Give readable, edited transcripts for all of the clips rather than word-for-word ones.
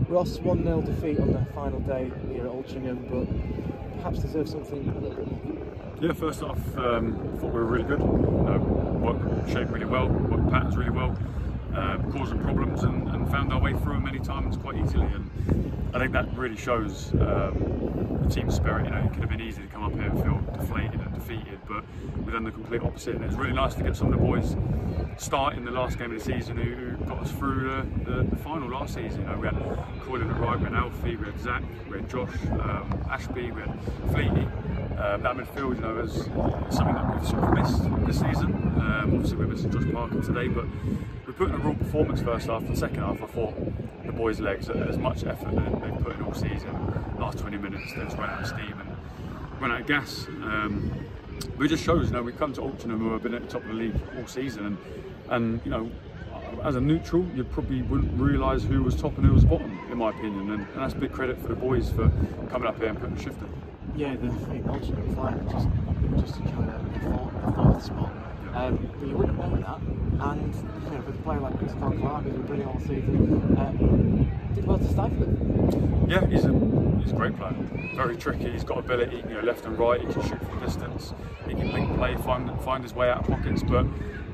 Ross, 1-0 defeat on the final day here at Altrincham, but perhaps deserve something a little bit more. Yeah, first off, I thought we were really good. Worked shape really well, worked patterns really well, causing problems and found our way through them many times quite easily. And I think that really shows the team spirit. It could have been easy to come up here and feel deflated and defeated, but we've done the complete opposite. And it's really nice to get some of the boys start in the last game of the season who got us through the final last season. We had Colin at right, we had Alfie, we had Zach, we had Josh, Ashby, we had Fleety. That midfield, is something that we've sort of missed this season. Obviously we're missing Josh Parker today, but we put in a real performance first half. The second half, I thought the boys' legs, as much effort that they've put in all season, last 20 minutes they just run out of steam and run out of gas. But it just shows, we come to Altrincham who have been at the top of the league all season, and as a neutral, you probably wouldn't realise who was top and who was bottom, in my opinion, and that's a big credit for the boys for coming up here and putting a shift in. Yeah, the Altrincham fight just to kind of the fourth spot. But you wouldn't know that, and with a player like Chris Clark, who's been brilliant all season, did well to stifle it. Yeah, he's a great player. Very tricky. He's got ability, left and right. He can shoot from distance. He can link play, find his way out of pockets. But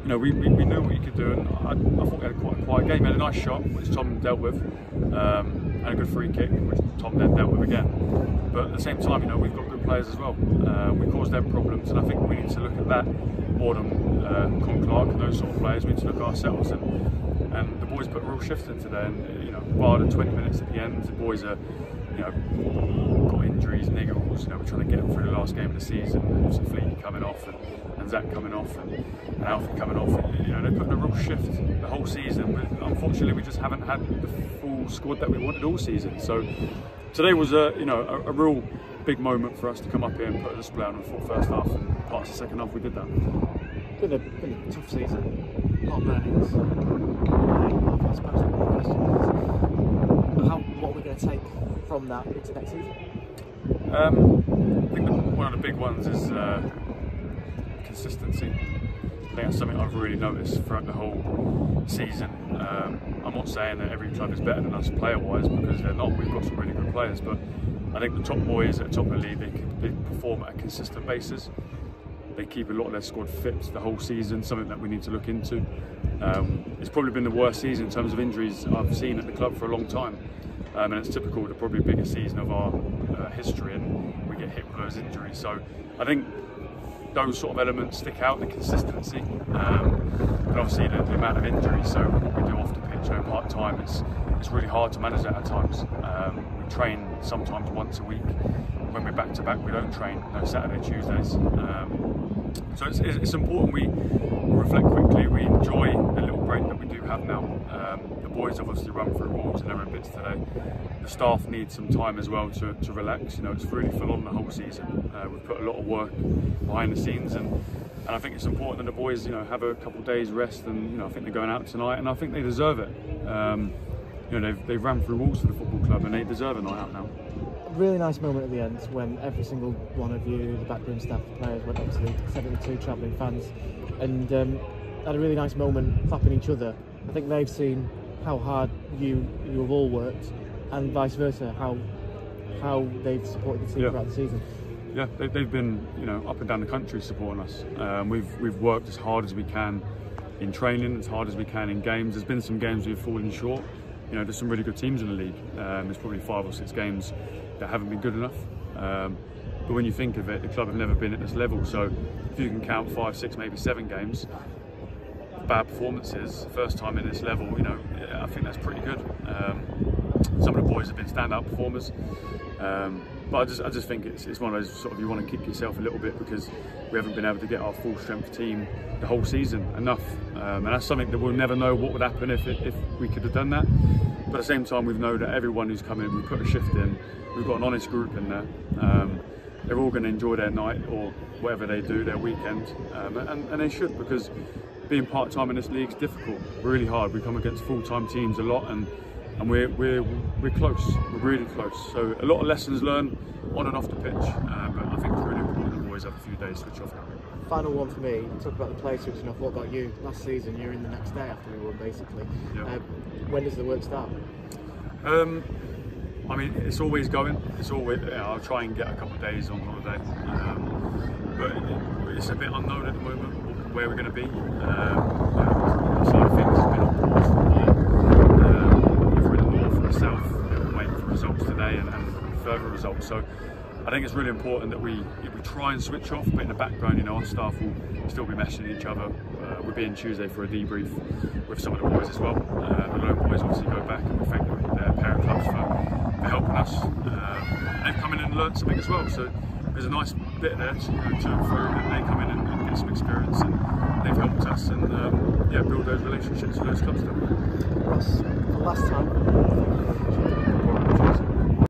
we knew what he could do, and I thought he had quite a quiet game. He had a nice shot, which Tom dealt with, and a good free kick, which Tom then dealt with again. But at the same time, we've got good players as well. We caused them problems, and I think we need to look at that more than Con Clark and those sort of players. We need to look at ourselves, and the boys put a real shift in today. And while the 20 minutes at the end, the boys are got injuries, niggles. We're trying to get them through the last game of the season. Obviously, Fleety coming off, and Zach coming off, and Alfie coming off. They're putting a real shift the whole season. But unfortunately, we just haven't had the full squad that we wanted all season. So today was a real big moment for us to come up here and put a display on the first half, and parts of the second half we did that. Been a tough season, a lot of burnings. I suppose one of the questions is, what are we going to take from that into next season? I think one of the big ones is consistency. I think that's something I've really noticed throughout the whole season. I'm not saying that every club is better than us player-wise, because they're not. We've got some really good players, but I think the top boys at the top of the league, they perform at a consistent basis. They keep a lot of their squad fit the whole season, something that we need to look into. It's probably been the worst season in terms of injuries I've seen at the club for a long time. And it's typical, the probably biggest season of our history, and we get hit with those injuries. So I think those sort of elements stick out, the consistency, and obviously the amount of injuries. So what we do off the pitch, part-time, it's really hard to manage that at times. We train sometimes once a week. When we're back-to-back, we don't train, Saturday, Tuesdays. So it's important we reflect quickly, we enjoy the little break that we do have now. The boys obviously run through walls and every bits today. The staff need some time as well to relax. It's really full on the whole season. We've put a lot of work behind the scenes, and I think it's important that the boys have a couple of days rest, and I think they're going out tonight, and I think they deserve it. They've ran through walls for the football club, and they deserve a night out now. Really nice moment at the end when every single one of you, the backroom staff, the players, went up to the 72 travelling fans and had a really nice moment clapping each other. I think they've seen how hard you have all worked, and vice versa, how they've supported the team throughout the season. Yeah, they've been up and down the country supporting us. We've worked as hard as we can in training, as hard as we can in games. There's been some games we've fallen short. There's some really good teams in the league. There's probably 5 or 6 games that haven't been good enough. But when you think of it, the club have never been at this level. So if you can count 5, 6, maybe 7 games, bad performances, first time in this level, I think that's pretty good. Some of the boys have been standout performers. But I just think it's one of those sort of, you want to kick yourself a little bit because we haven't been able to get our full strength team the whole season enough. And that's something that we'll never know what would happen if we could have done that. But at the same time, we've known that everyone who's come in, we put a shift in. We've got an honest group in there. They're all going to enjoy their night or whatever they do, their weekend, and they should, because being part-time in this league is difficult, really hard. We come against full-time teams a lot, and we're close. We're really close. So a lot of lessons learned on and off the pitch. But I think it's really important the boys have a few days to switch off now. Final one for me. Talk about the players switching off. What about you? Last season, you're in the next day after we won, basically. Yeah. When does the work start? I mean, it's always going. It's always. I'll try and get a couple of days on holiday, but it's a bit unknown at the moment where we're going to be. So I think it's been on pause for a while. Whether in the north or the south, we're waiting for results today and further results. So I think it's really important that we try and switch off, but in the background, you know, our staff will still be messaging each other. We'll be in Tuesday for a debrief with some of the boys as well. The lone boys obviously go back and we thank their parent clubs for helping us. They've come in and learned something as well. So there's a nice bit there to and fro that they come in and get some experience, and they've helped us and build those relationships with those clubs. Ross, the last time